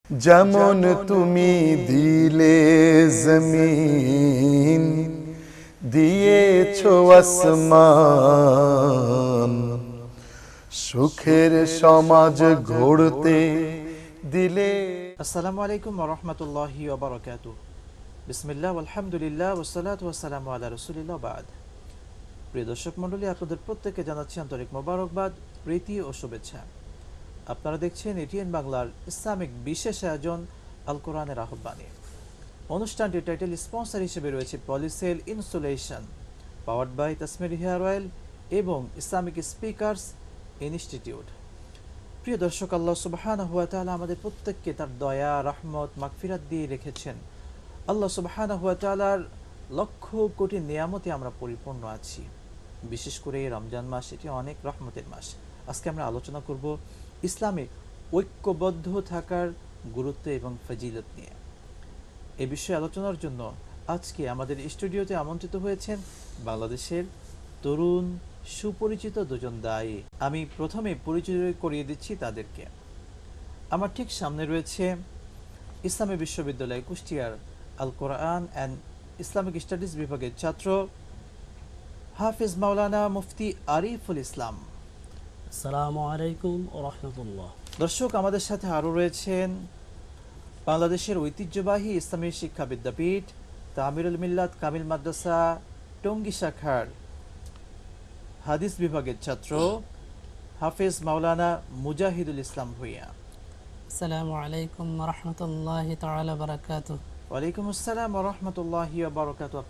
যেমন তুমি দিলে জমিন, দিয়েছো আসমান, সুখের সমাজ গড়তে দিলে। আসসালামু আলাইকুম ওয়া রাহমাতুল্লাহি ওয়া বারাকাতুহু। বিসমিল্লাহ আলহামদুলিল্লাহ ওয়াসসালাতু ওয়াসসালামু আলা রাসূলিল্লাহ বাদ। প্রিয় দর্শক মণ্ডলী, আপনাদের প্রত্যেককে জানাচ্ছি আন্তরিক মোবারকবাদ, প্রীতি ও শুভেচ্ছা। আপনারা দেখছেন এটিএন বাংলার ইসলামিক বিশেষ আয়োজন আল কোরআনের আহ্বানে। অনুষ্ঠানটির টাইটেল স্পন্সর হিসেবে রয়েছে Polycell insulation, powered by Tasmir hair oil এবং ইসলামিক স্পিকার্স ইনস্টিটিউট। প্রিয় দর্শক, আল্লাহ সুবহানাহু ওয়া তাআলা আমাদের প্রত্যেককে তার দয়া, রহমত, মাগফিরাত দিয়ে রেখেছেন। আল্লাহ সুবহানাহু ওয়া তাআলার লক্ষ কোটি নিয়ামতে আমরা পরিপূর্ণ আছি। বিশেষ করে এই রমজান মাস, এটি অনেক রহমতের মাস। আজকে আমরা আলোচনা করব ইসলামে ঐক্যবদ্ধ থাকার গুরুত্ব এবং ফজিলত নিয়ে। এ বিষয়ে আলোচনার জন্য আজকে আমাদের স্টুডিওতে আমন্ত্রিত হয়েছেন বাংলাদেশের তরুণ সুপরিচিত দুজন দায়ী। আমি প্রথমে পরিচয় করিয়ে দিচ্ছি তাদেরকে। আমার ঠিক সামনে রয়েছে ইসলামী বিশ্ববিদ্যালয় কুষ্টিয়ার আল কোরআন অ্যান্ড ইসলামিক স্টাডিজ বিভাগের ছাত্র হাফিজ মাওলানা মুফতি আরিফুল ইসলাম। আসসালামু আলাইকুম ওয়া রাহমাতুল্লাহ। দর্শক, আমাদের সাথে আরও রয়েছেন বাংলাদেশের ঐতিহ্যবাহী ইসলামী শিক্ষা বিদ্যাপীঠ তামিরুল মিল্লাত কামিল মাদ্রাসা টঙ্গী শাখার হাদিস বিভাগের ছাত্র হাফিজ মাওলানা মুজাহিদুল ইসলাম ভূঁইয়া। আসসালামু আলাইকুম ওয়া রাহমাতুল্লাহি তাআলা ওয়া বারাকাতুহু। ওয়ালাইকুম আসসালাম ওয়া রাহমাতুল্লাহি ওয়া বারাকাতুহু।